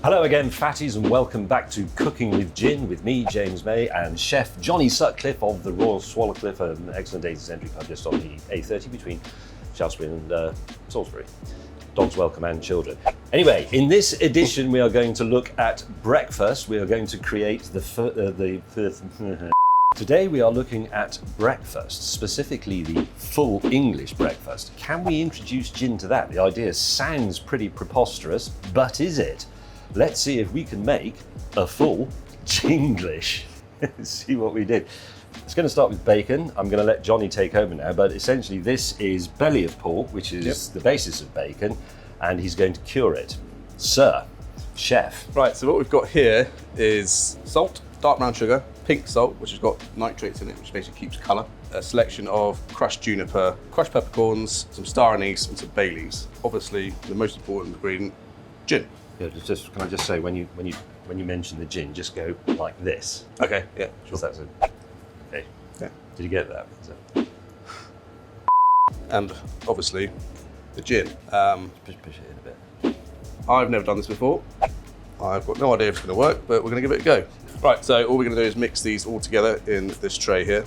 Hello again, fatties, and welcome back to Cooking with Gin with me, James May, and Chef Johnny Sutcliffe of the Royal Swallowcliffe, an excellent data centre club just on the A30 between Shaftesbury and Salisbury. Dogs welcome and children. Anyway, in this edition we are going to look at breakfast. We are going to create Today we are looking at breakfast, specifically the full English breakfast. Can we introduce gin to that? The idea sounds pretty preposterous, but is it? Let's see if we can make a full Ginglish. See what we did. It's going to start with bacon. I'm going to let Johnny take over now, but essentially this is belly of pork, which is the basis of bacon, and he's going to cure it. Sir, chef. Right, so what we've got here is salt, dark brown sugar, pink salt, which has got nitrates in it, which basically keeps colour, a selection of crushed juniper, crushed peppercorns, some star anise, and some bay leaves. Obviously, the most important ingredient, gin. Yeah, can I just say, when you mention the gin, just go like this. Okay, yeah, sure. That's it. Okay. Yeah. Did you get that? And obviously, the gin. Push it in a bit. I've never done this before. I've got no idea if it's going to work, but we're going to give it a go. Right, so all we're going to do is mix these all together in this tray here.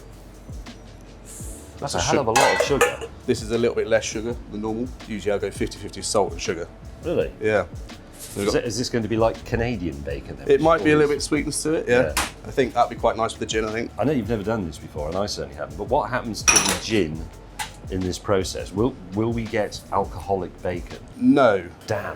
That's a hell of a lot of sugar. This is a little bit less sugar than normal. Usually I go 50-50 salt and sugar. Really? Yeah. Is this going to be like Canadian bacon then? It might be a little bit sweetness to it, yeah. Yeah. I think that'd be quite nice with the gin, I think. I know you've never done this before, and I certainly haven't, but what happens to the gin in this process? Will we get alcoholic bacon? No. Damn.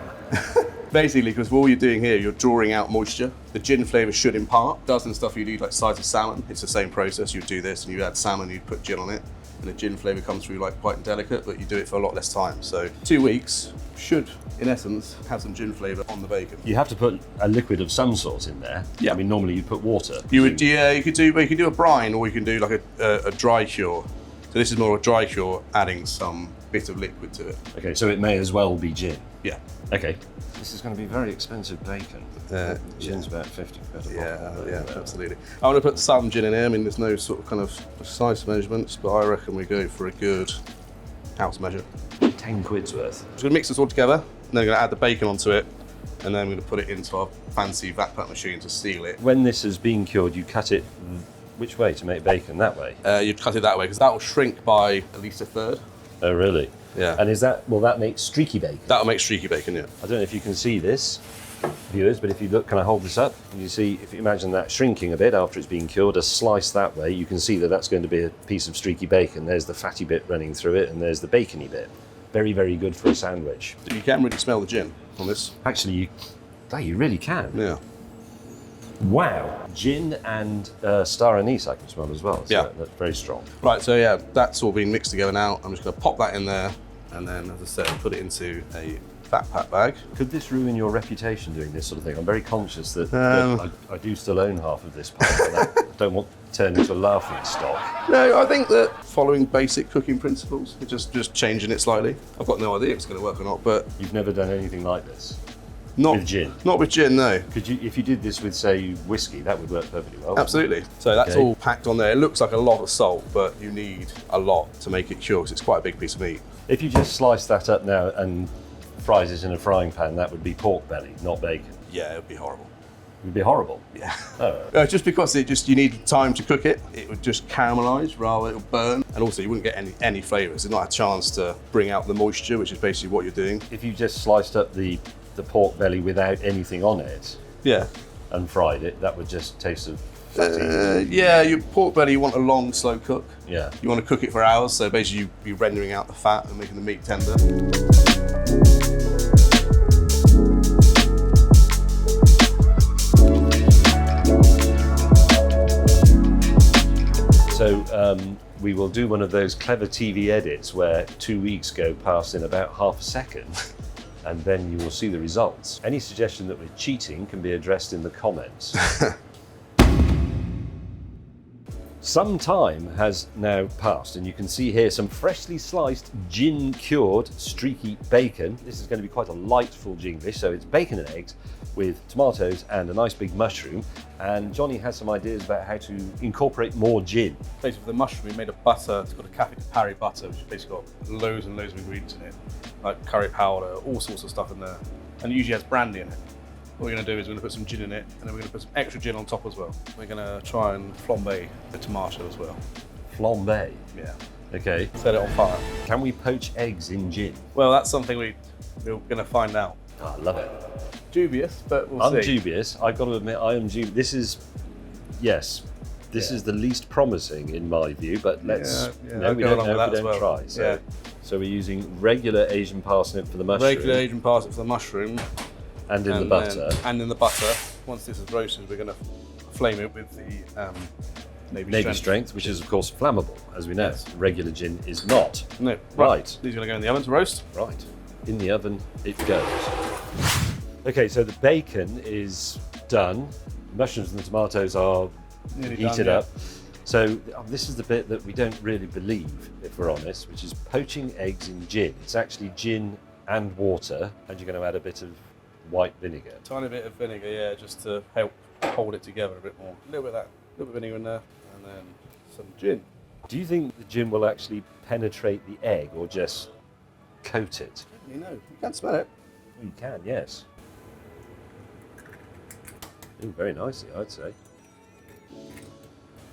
Basically, because all you're doing here, you're drawing out moisture. The gin flavour should impart. Dozen stuff you do, like sides of salmon, it's the same process. You do this and you add salmon, you put gin on it, and the gin flavour comes through like quite delicate, but you do it for a lot less time. So 2 weeks should, in essence, have some gin flavour on the bacon. You have to put a liquid of some sort in there. Yeah. I mean, normally you put water. You could do a brine, or you can do like a dry cure. So this is more a dry cure, adding some bit of liquid to it. Okay, so it may as well be gin. Yeah. Okay. This is going to be very expensive bacon. Gin's about 50 quid a bottle. Yeah, absolutely. I'm going to put some gin in here. I mean, there's no sort of kind of precise measurements, but I reckon we go for a good ounce measure. 10 quid's worth. I'm just going to mix this all together, and then I'm going to add the bacon onto it, and then I'm going to put it into our fancy vat pack machine to seal it. When this has been cured, you cut it which way to make bacon? That way? You'd cut it that way, because that will shrink by at least a third. Oh, really? Yeah. And will that make streaky bacon? That'll make streaky bacon, yeah. I don't know if you can see this, viewers, but if you look, can I hold this up? And you see, if you imagine that shrinking a bit after it's been cured, a slice that way, you can see that that's going to be a piece of streaky bacon. There's the fatty bit running through it, and there's the bacony bit. Very, very good for a sandwich. You can really smell the gin on this. Actually, you really can. Yeah. Wow. Gin and star anise I can smell as well. So Yeah. that's very strong. Right, so yeah, that's all been mixed together now. I'm just going to pop that in there, and then, as I said, put it into a fat pack bag. Could this ruin your reputation doing this sort of thing? I'm very conscious that I do still own half of this part. And I don't want to turn into a laughing stock. No, I think that following basic cooking principles, just changing it slightly. I've got no idea if it's going to work or not, but You've never done anything like this? not With gin? Not with gin, no. Could you, if you did this with, say, whiskey, that would work perfectly well. Absolutely. So that's Okay. all packed on there. It looks like a lot of salt, but you need a lot to make it cure, because it's quite a big piece of meat. If you just slice that up now and fries it in a frying pan, that would be pork belly, not bacon. Yeah, it would be horrible. It would be horrible. Yeah. Oh. Just because you need time to cook it, it would just caramelise rather than it'll burn. And also you wouldn't get any flavours. There's not a chance to bring out the moisture, which is basically what you're doing. If you just sliced up the pork belly without anything on it Yeah. and fried it, that would just taste of fatty. Yeah, your pork belly, you want a long, slow cook. Yeah. You want to cook it for hours, so basically you're rendering out the fat and making the meat tender. So we will do one of those clever TV edits where 2 weeks go past in about half a second, and then you will see the results. Any suggestion that we're cheating can be addressed in the comments. Some time has now passed, and you can see here some freshly sliced gin-cured streaky bacon. This is going to be quite a light full Ginglish, so it's bacon and eggs with tomatoes and a nice big mushroom. And Johnny has some ideas about how to incorporate more gin. Basically, for the mushroom, we made a butter. It's called a Cafe de Paris butter, which has basically got loads and loads of ingredients in it, like curry powder, all sorts of stuff in there, and it usually has brandy in it. what we're going to do is we're going to put some gin in it, and then we're going to put some extra gin on top as well. We're going to try and flambe the tomato as well. Flambe. Yeah. Okay. Set it on fire. Can we poach eggs in gin? Well, that's something we're going to find out. Oh, I love it. Dubious, but we'll I'm see. dubious. I've got to admit, I am dubious. This is, yes, this is the least promising in my view, but let's, I'll we go don't along know with if we that don't as try. well. So we're using regular Asian parsnip for the mushroom. Regular Asian parsnip for the mushroom. And in the butter. And in the butter. Once this is roasted, we're going to flame it with the Navy strength, which is of course flammable, as we know. Yes. Regular gin is not. No. Right. These are going to go in the oven to roast. Right. In the oven it goes. Okay, so the bacon is done. The mushrooms and the tomatoes are Nearly heated done, yeah. up. So this is the bit that we don't really believe, if we're honest, which is poaching eggs in gin. It's actually gin and water, and you're going to add a bit of white vinegar. Tiny bit of vinegar, yeah, just to help hold it together a bit more. A little bit of that, a little bit of vinegar in there, and then some gin. Do you think the gin will actually penetrate the egg or just coat it? You know, you can smell it. You can, yes. Ooh, very nicely, I'd say.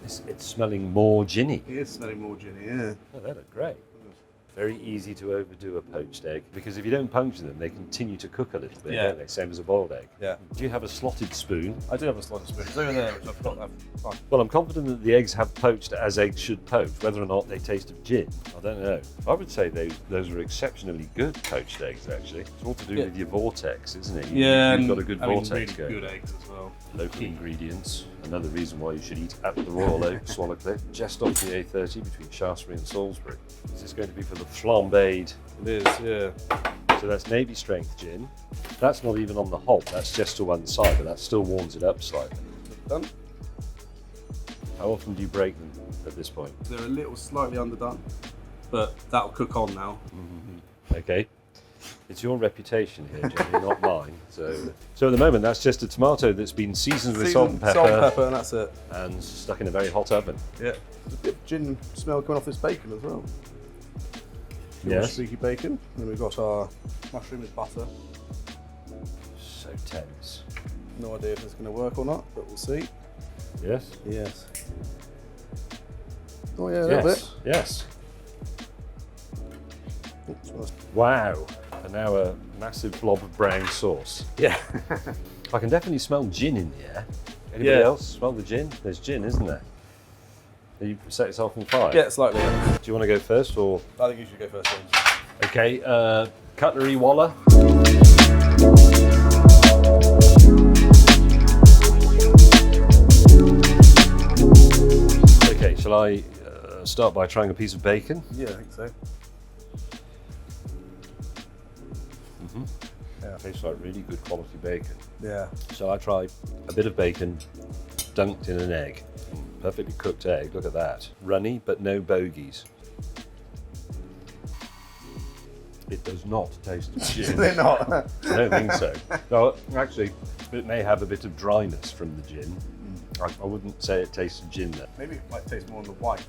It's smelling more ginny. It is smelling more ginny, yeah. Oh, they look great. Very easy to overdo a poached egg, because if you don't puncture them, they continue to cook a little bit, Yeah. don't they? Same as a boiled egg. Yeah. Do you have a slotted spoon? I do have a slotted spoon. It's over there, which I've got that. Fine. Well, I'm confident that the eggs have poached as eggs should poach. Whether or not they taste of gin, I don't know. I would say those are exceptionally good poached eggs, actually. It's all to do with your vortex, isn't it? You've got a good vortex really going. good eggs as well. Local ingredients. Another reason why you should eat at the Royal Oak, Swallowcliffe, just off the A30 between Shaftesbury and Salisbury. Is this going to be for the flambéed? It is, yeah. So that's Navy strength gin. That's not even on the hob, that's just to one side, but that still warms it up slightly. Done. How often do you break them at this point? They're a little slightly underdone, but that'll cook on now. Okay. It's your reputation here, Jenny, not mine. So at the moment, that's just a tomato that's been seasoned with salt and pepper. Salt and pepper, and that's it. And stuck in a very hot oven. Yeah. There's a bit of gin smell coming off this bacon as well. Yes. Streaky bacon. And then we've got our mushroom with butter. So tense. No idea if it's going to work or not, but we'll see. Yes? Yes. Oh yeah, a little bit. Yes. Oops, well, Wow. And now a massive blob of brown sauce. yeah. I can definitely smell gin in the air. Anybody Yeah. else smell the gin? There's gin, isn't there? You set yourself on fire. Yeah, slightly. Yeah. Do you want to go first or? I think you should go first, James. Okay, cutlery Waller. Okay, shall I start by trying a piece of bacon? Yeah, I think so. Yeah, tastes like really good quality bacon. Yeah. So I try a bit of bacon dunked in an egg. Perfectly cooked egg, look at that. Runny, but no bogies. It does not taste of gin. They're not. I don't think so. No, actually, it may have a bit of dryness from the gin. I wouldn't say it tastes of gin there. Maybe it might taste more on the white.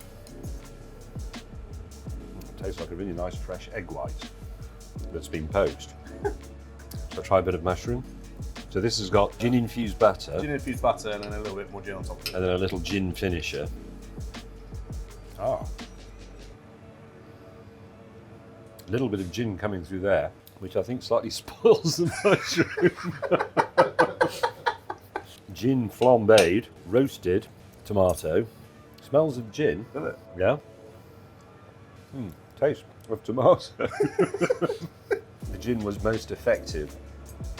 It tastes like a really nice fresh egg white that's been poached. So I try a bit of mushroom. So this has got gin infused butter Gin infused butter and then a little bit more gin on top of it. and then a little gin finisher. Ah. A little bit of gin coming through there, which I think slightly spoils the mushroom. Gin flambéed, roasted tomato. Smells of gin. Isn't it? Yeah. Taste of tomato. The gin was most effective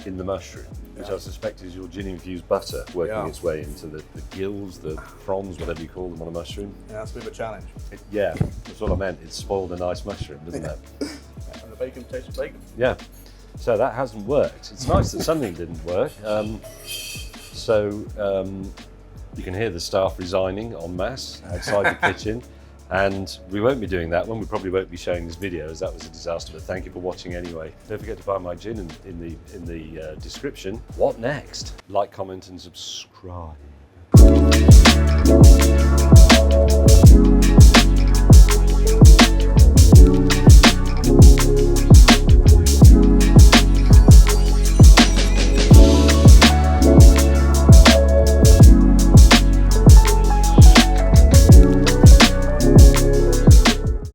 in the mushroom, which I suspect is your gin infused butter working its way into the gills, the fronds, whatever you call them on a mushroom. Yeah, that's a bit of a challenge. Yeah, that's what I meant. It spoiled a nice mushroom, doesn't it? And the bacon tastes of bacon. Yeah. So that hasn't worked. It's nice that something didn't work. You can hear the staff resigning en masse outside the kitchen. And we won't be doing that one. We probably won't be showing this video, as that was a disaster. But thank you for watching anyway. Don't forget to buy my gin in the description. What next? Like, comment, and subscribe.